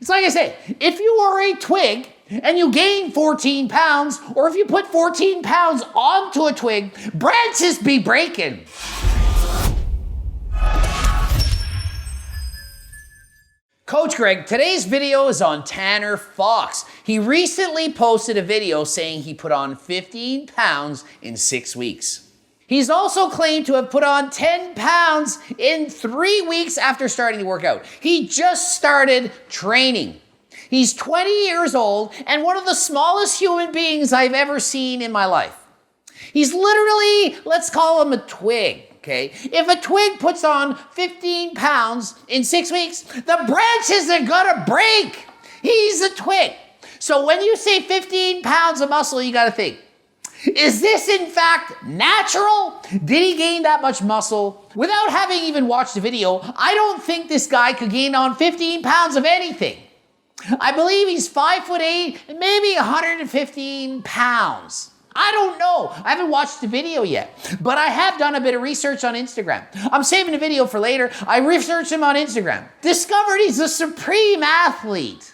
It's like I say, if you are a twig and you gain 14 pounds, or if you put 14 pounds onto a twig, branches be breaking. Coach Greg, today's video is on Tanner Fox. He recently posted a video saying he put on 15 pounds in 6 weeks. He's also claimed to have put on 10 pounds in 3 weeks after starting to work out. He just started training. He's 20 years old and one of the smallest human beings I've ever seen in my life. He's literally, let's call him a twig. Okay. If a twig puts on 15 pounds in 6 weeks, the branches are gonna break. He's a twig. So when you say 15 pounds of muscle, you gotta think, is this in fact natural? Did he gain that much muscle? Without having even watched the video, I don't think this guy could gain on 15 pounds of anything. I believe he's 5'8", and maybe 115 pounds. I don't know. I haven't watched the video yet, but I have done a bit of research on Instagram. I'm saving the video for later. I researched him on Instagram. Discovered he's a supreme athlete.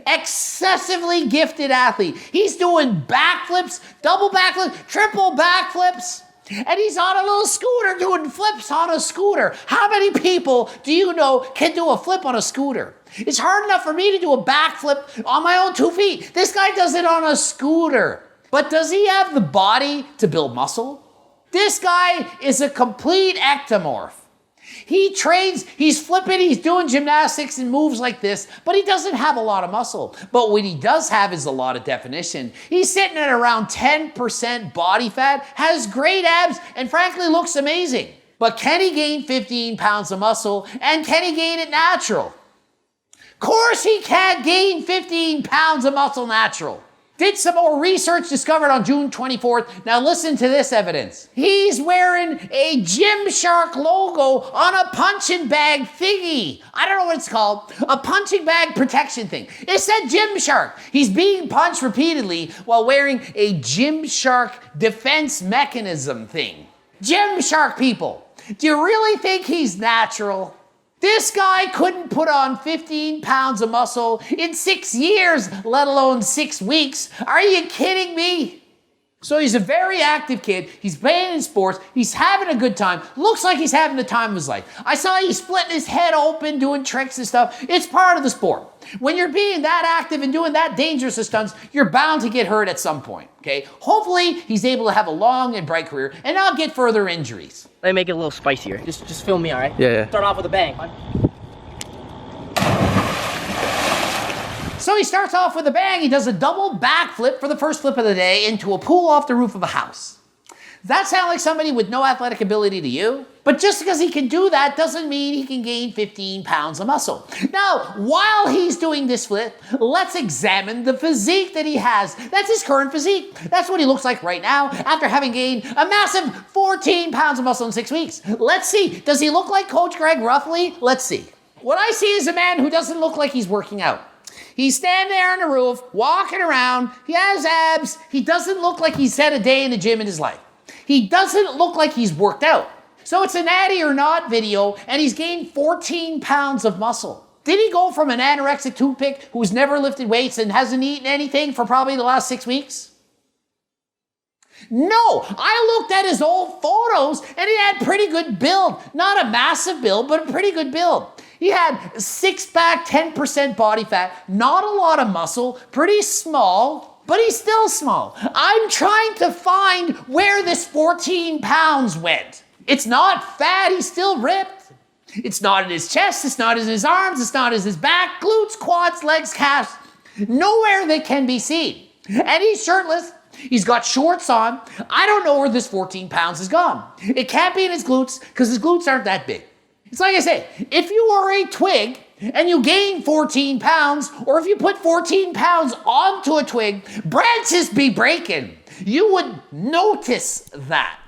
Excessively gifted athlete. He's doing backflips, double backflips, triple backflips, and he's on a little scooter doing flips on a scooter. How many people do you know can do a flip on a scooter? It's hard enough for me to do a backflip on my own 2 feet. This guy does it on a scooter. But does he have the body to build muscle? This guy is a complete ectomorph. He trains, he's flipping, he's doing gymnastics and moves like this, but he doesn't have a lot of muscle. But what he does have is a lot of definition. He's sitting at around 10% body fat, has great abs, and frankly looks amazing. But can he gain 15 pounds of muscle, and can he gain it natural? Of course he can't gain 15 pounds of muscle natural. Did some more research, discovered on June 24th. Now listen to this evidence. He's wearing a Gymshark logo on a punching bag thingy. I don't know what it's called. A punching bag protection thing. It said Gymshark. He's being punched repeatedly while wearing a Gymshark defense mechanism thing. Gymshark people, do you really think he's natural? This guy couldn't put on 15 pounds of muscle in 6 years, let alone 6 weeks. Are you kidding me? So he's a very active kid. He's playing in sports. He's having a good time. Looks like he's having the time of his life. I saw you splitting his head open, doing tricks and stuff. It's part of the sport. When you're being that active and doing that dangerous of stunts, you're bound to get hurt at some point, okay? Hopefully, he's able to have a long and bright career and not get further injuries. Let me make it a little spicier. Just film me, all right? Yeah. Start off with a bang. So he starts off with a bang. He does a double backflip for the first flip of the day into a pool off the roof of a house. Does that sound like somebody with no athletic ability to you? But just because he can do that doesn't mean he can gain 15 pounds of muscle. Now, while he's doing this flip, let's examine the physique that he has. That's his current physique. That's what he looks like right now after having gained a massive 14 pounds of muscle in 6 weeks. Let's see. Does he look like Coach Greg roughly? Let's see. What I see is a man who doesn't look like he's working out. He's standing there on the roof, walking around. He has abs. He doesn't look like he's had a day in the gym in his life. He doesn't look like he's worked out. So it's a Natty or Not video, and he's gained 14 pounds of muscle. Did he go from an anorexic toothpick who's never lifted weights and hasn't eaten anything for probably the last 6 weeks? No, I looked at his old photos, and he had pretty good build. Not a massive build, but a pretty good build. He had six-pack, 10% body fat, not a lot of muscle, pretty small, but he's still small. I'm trying to find where this 14 pounds went. It's not fat, he's still ripped. It's not in his chest, it's not in his arms, it's not in his back, glutes, quads, legs, calves. Nowhere that can be seen. And he's shirtless. He's got shorts on. I don't know where this 14 pounds has gone. It can't be in his glutes because his glutes aren't that big. It's like I say, if you are a twig and you gain 14 pounds, or if you put 14 pounds onto a twig, branches be breaking. You would notice that.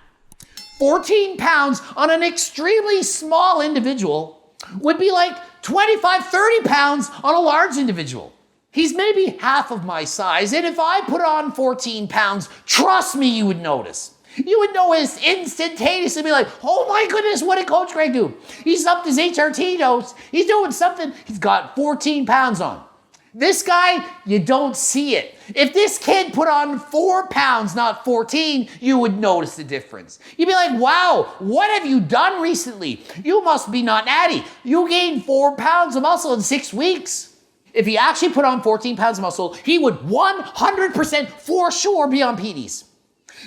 14 pounds on an extremely small individual would be like 25, 30 pounds on a large individual. He's maybe half of my size, and if I put on 14 pounds, trust me, you would notice. You would know it instantaneously, be like, oh my goodness, what did Coach Greg do? He's upped his HRT dose. He's doing something. He's got 14 pounds on. This guy, you don't see it. If this kid put on 4 pounds, not 14, you would notice the difference. You'd be like, wow, what have you done recently? You must be not natty. You gained 4 pounds of muscle in 6 weeks. If he actually put on 14 pounds of muscle, he would 100% for sure be on PDs.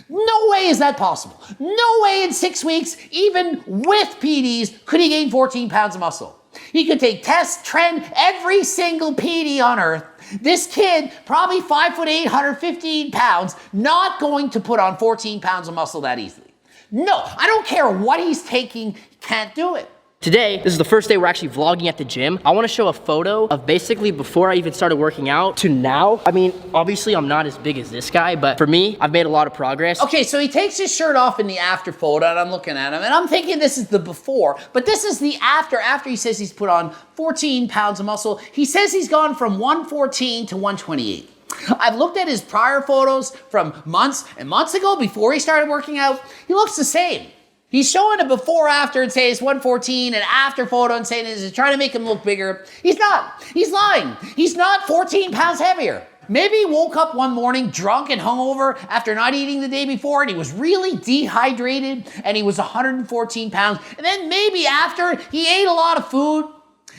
No way is that possible. No way in 6 weeks, even with PDs, could he gain 14 pounds of muscle. He could take tests, trend every single PD on earth. This kid, probably 5'8", 115 pounds, not going to put on 14 pounds of muscle that easily. No, I don't care what he's taking, he can't do it. Today, this is the first day we're actually vlogging at the gym. I wanna show a photo of basically before I even started working out to now. I mean, obviously I'm not as big as this guy, but for me, I've made a lot of progress. Okay, so he takes his shirt off in the after photo, and I'm looking at him, and I'm thinking this is the before, but this is the after he says he's put on 14 pounds of muscle. He says he's gone from 114 to 128. I've looked at his prior photos from months and months ago before he started working out. He looks the same. He's showing a before after and saying it's 114 and after photo and saying it's trying to make him look bigger. He's not. He's lying. He's not 14 pounds heavier. Maybe he woke up one morning drunk and hungover after not eating the day before and he was really dehydrated and he was 114 pounds. And then maybe after he ate a lot of food,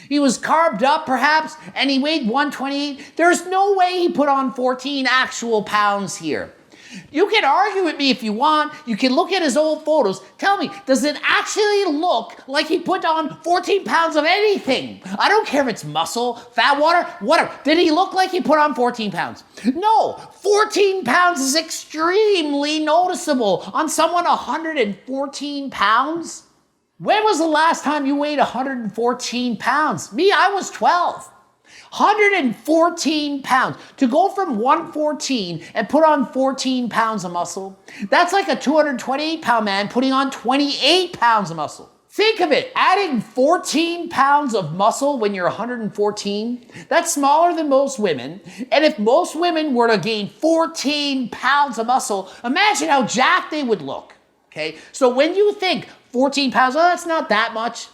he was carbed up perhaps and he weighed 128. There's no way he put on 14 actual pounds here. You can argue with me if you want. You can look at his old photos. Tell me, does it actually look like he put on 14 pounds of anything? I don't care if it's muscle, fat, water, whatever. Did he look like he put on 14 pounds? No, 14 pounds is extremely noticeable on someone 114 pounds. When was the last time you weighed 114 pounds? Me, I was 12. 114 pounds. To go from 114 and put on 14 pounds of muscle, that's like a 228 pound man putting on 28 pounds of muscle. Think of it, adding 14 pounds of muscle when you're 114, that's smaller than most women. And if most women were to gain 14 pounds of muscle, imagine how jacked they would look. Okay, so when you think 14 pounds, oh, that's not that much.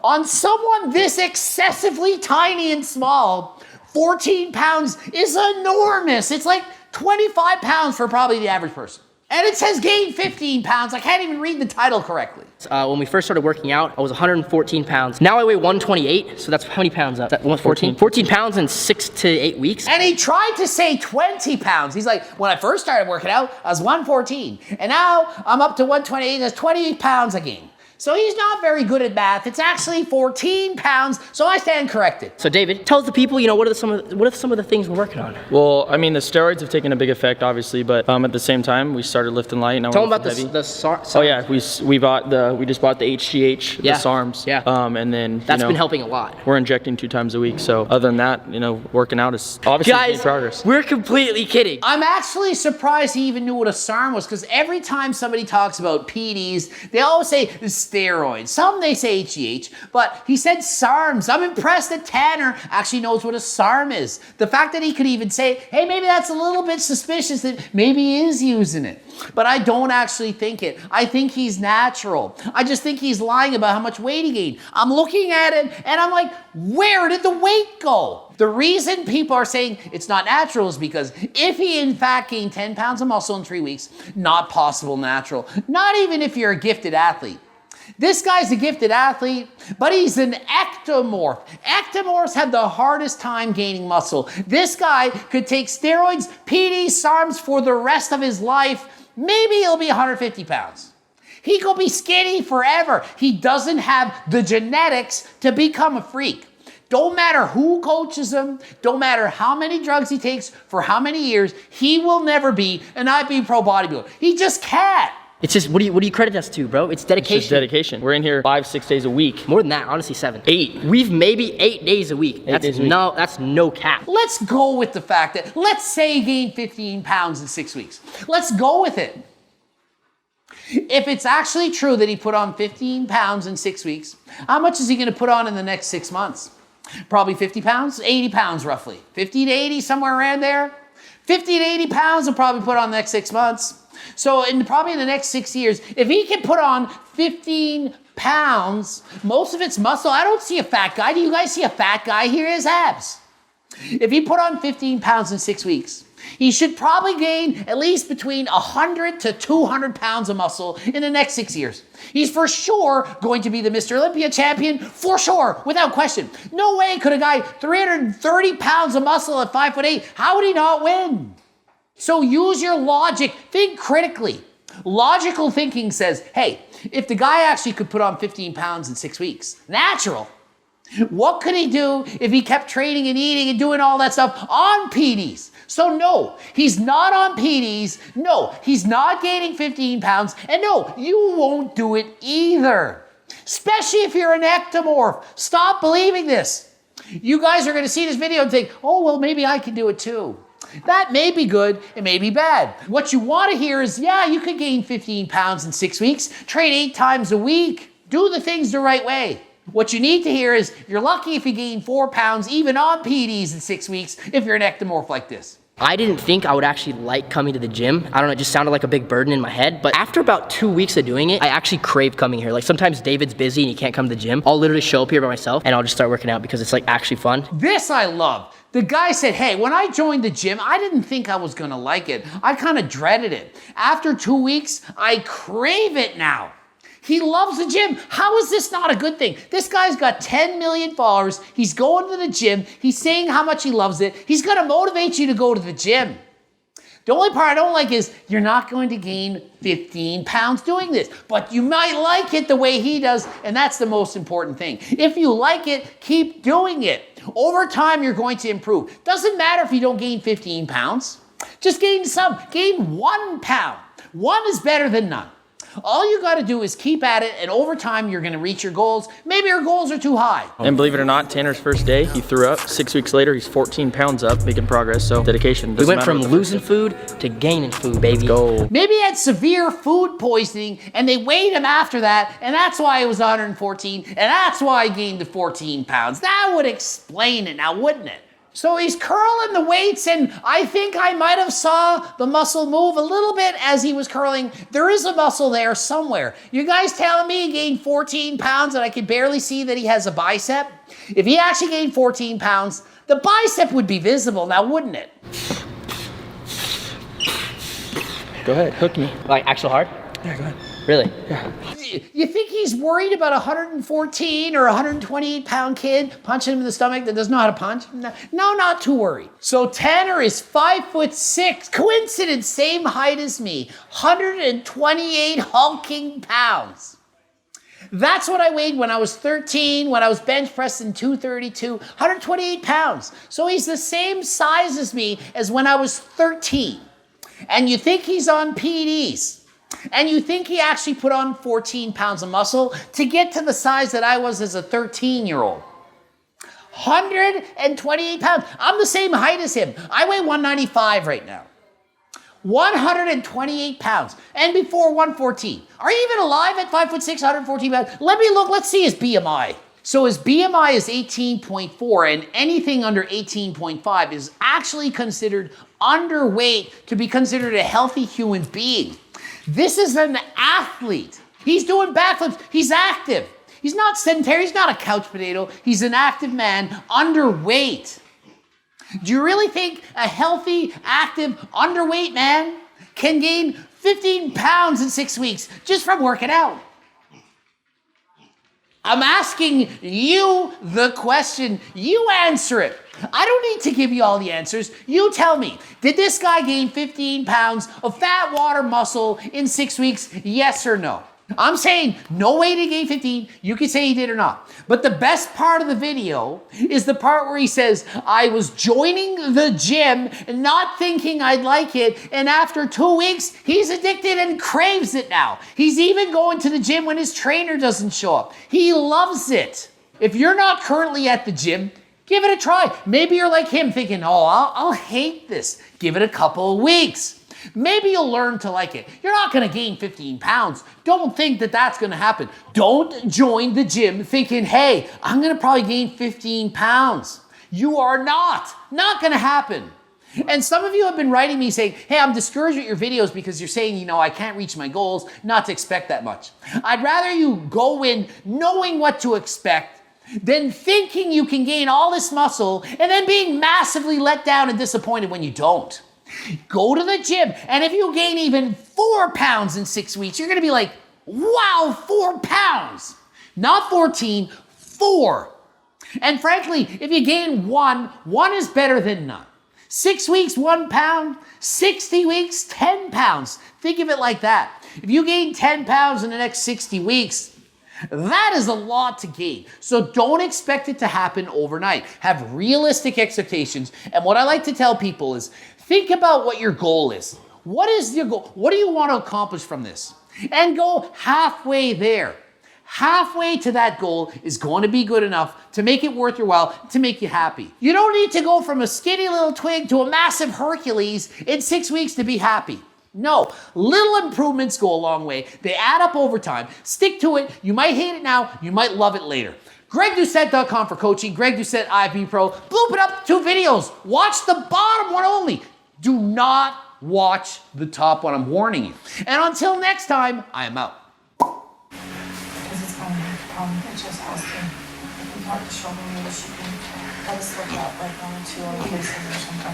On someone this excessively tiny and small, 14 pounds is enormous. It's like 25 pounds for probably the average person. And it says gain 15 pounds. I can't even read the title correctly. When we first started working out, I was 114 pounds. Now I weigh 128, so that's how many pounds up? 14 pounds in 6 to 8 weeks. And he tried to say 20 pounds. He's like, when I first started working out, I was 114. And now I'm up to 128, that's 20 pounds a gain. So he's not very good at math. It's actually 14 pounds, so I stand corrected. So David, tell the people, what are some of the things we're working on? Well, I mean, the steroids have taken a big effect, obviously, but at the same time, we started lifting light. Now tell we're them about the SARMs. Oh yeah, we just bought the HGH, the SARMs. Yeah. And then that's been helping a lot. We're injecting 2 times a week. So other than that, working out is obviously Guys, progress. We're completely kidding. I'm actually surprised he even knew what a SARM was, because every time somebody talks about PDs, they always say the steroids. Some they say HGH, but he said SARMs. I'm impressed that Tanner actually knows what a SARM is. The fact that he could even say, hey, maybe that's a little bit suspicious that maybe he is using it. But I don't actually think it. I think he's natural. I just think he's lying about how much weight he gained. I'm looking at it and I'm like, where did the weight go? The reason people are saying it's not natural is because if he in fact gained 10 pounds of muscle in 3 weeks, not possible natural. Not even if you're a gifted athlete. This guy's a gifted athlete, but he's an ectomorph. Ectomorphs have the hardest time gaining muscle. This guy could take steroids, PDs, SARMs for the rest of his life. Maybe he'll be 150 pounds. He could be skinny forever. He doesn't have the genetics to become a freak. Don't matter who coaches him, don't matter how many drugs he takes for how many years, he will never be an IB Pro bodybuilder. He just can't. It's just, what do you credit us to, bro? It's dedication. It's just dedication. We're in here 5-6 days a week. More than that, honestly, 7. 8. We've maybe 8 days a week. That's no cap. Let's go with the fact that, let's say he gained 15 pounds in 6 weeks. Let's go with it. If it's actually true that he put on 15 pounds in 6 weeks, how much is he gonna put on in the next 6 months? Probably 50 pounds, 80 pounds roughly. 50 to 80, somewhere around there. 50 to 80 pounds he'll probably put on the next 6 months. So probably in the next 6 years, if he can put on 15 pounds, most of it's muscle. I don't see a fat guy. Do you guys see a fat guy? Here is abs. If he put on 15 pounds in 6 weeks, he should probably gain at least between 100 to 200 pounds of muscle in the next 6 years. He's for sure going to be the Mr. Olympia champion, for sure, without question. No way could a guy 330 pounds of muscle at 5'8", how would he not win? So use your logic, think critically. Logical thinking says, hey, if the guy actually could put on 15 pounds in 6 weeks, natural, what could he do if he kept training and eating and doing all that stuff on PDs? So no, he's not on PDs. No, he's not gaining 15 pounds. And no, you won't do it either. Especially if you're an ectomorph. Stop believing this. You guys are going to see this video and think, oh, well, maybe I can do it too. That may be good, it may be bad. What you want to hear is, yeah, you could gain 15 pounds in 6 weeks, train 8 times a week, do the things the right way. What you need to hear is, you're lucky if you gain 4 pounds, even on PDs in 6 weeks, if you're an ectomorph like this. I didn't think I would actually like coming to the gym. I don't know, it just sounded like a big burden in my head. But after about 2 weeks of doing it, I actually craved coming here. Like sometimes David's busy and he can't come to the gym. I'll literally show up here by myself and I'll just start working out because it's like actually fun. This I love. The guy said, hey, when I joined the gym, I didn't think I was gonna like it. I kind of dreaded it. After 2 weeks, I crave it now. He loves the gym. How is this not a good thing? This guy's got 10 million followers. He's going to the gym. He's saying how much he loves it. He's gonna motivate you to go to the gym. The only part I don't like is you're not going to gain 15 pounds doing this, but you might like it the way he does, and that's the most important thing. If you like it, keep doing it. Over time, you're going to improve. Doesn't matter if you don't gain 15 pounds. Just gain some. Gain 1 pound. 1 is better than none. All you got to do is keep at it, and over time, you're going to reach your goals. Maybe your goals are too high. And believe it or not, Tanner's first day, he threw up. 6 weeks later, he's 14 pounds up, making progress, so dedication. We went from losing food to gaining food, baby. Go. Maybe he had severe food poisoning, and they weighed him after that, and that's why it was 114, and that's why he gained the 14 pounds. That would explain it now, wouldn't it? So he's curling the weights, and I think I might have saw the muscle move a little bit as he was curling. There is a muscle there somewhere. You guys telling me he gained 14 pounds and I can barely see that he has a bicep? If he actually gained 14 pounds, the bicep would be visible now, wouldn't it? Go ahead, hook me. Like actual hard? Yeah, go ahead. Really? Yeah. You think he's worried about a 114 or 128 pound kid punching him in the stomach that doesn't know how to punch? No, not to worry. So Tanner is 5'6", coincidence, same height as me, 128 hulking pounds. That's what I weighed when I was 13, when I was bench pressing 232, 128 pounds. So he's the same size as me as when I was 13. And you think he's on PDs. And you think he actually put on 14 pounds of muscle to get to the size that I was as a 13-year-old. 128 pounds. I'm the same height as him. I weigh 195 right now. 128 pounds. And before 114. Are you even alive at 5'6", 114 pounds? Let me look. Let's see his BMI. So his BMI is 18.4, and anything under 18.5 is actually considered underweight to be considered a healthy human being. This is an athlete. He's doing backflips. He's active. He's not sedentary. He's not a couch potato. He's an active man, underweight. Do you really think a healthy, active, underweight man can gain 15 pounds in 6 weeks just from working out? I'm asking you the question. You answer it. I don't need to give you all the answers. You tell me, did this guy gain 15 pounds of fat water muscle in 6 weeks? Yes or no? I'm saying no way to gain 15. You can say he did or not. But the best part of the video is the part where he says, I was joining the gym and not thinking I'd like it. And after 2 weeks, he's addicted and craves it now. He's even going to the gym when his trainer doesn't show up. He loves it. If you're not currently at the gym, give it a try. Maybe you're like him thinking, oh, I'll hate this. Give it a couple of weeks. Maybe you'll learn to like it. You're not going to gain 15 pounds. Don't think that that's going to happen. Don't join the gym thinking, hey, I'm going to probably gain 15 pounds. You are not going to happen. And some of you have been writing me saying, hey, I'm discouraged with your videos because you're saying, you know, I can't reach my goals, not to expect that much. I'd rather you go in knowing what to expect than thinking you can gain all this muscle and then being massively let down and disappointed when you don't. Go to the gym, and if you gain even 4 pounds in 6 weeks, you're gonna be like, wow, 4 pounds. Not 14, 4. And frankly, if you gain 1 is better than none. 6 weeks, 1 pound, 60 weeks, 10 pounds. Think of it like that. If you gain 10 pounds in the next 60 weeks, that is a lot to gain. So don't expect it to happen overnight. Have realistic expectations. And what I like to tell people is, think about what your goal is. What is your goal? What do you want to accomplish from this? And go halfway there. Halfway to that goal is going to be good enough to make it worth your while, to make you happy. You don't need to go from a skinny little twig to a massive Hercules in 6 weeks to be happy. No, little improvements go a long way. They add up over time. Stick to it. You might hate it now. You might love it later. GregDoucette.com for coaching. Greg Doucette, IFB Pro. Bloop it up 2 videos. Watch the bottom one only. Do not watch the top one. I'm warning you. And until next time, I am out. It's just asking. It's hard to show me if she can. I just look up like 1 or 2 other places or something.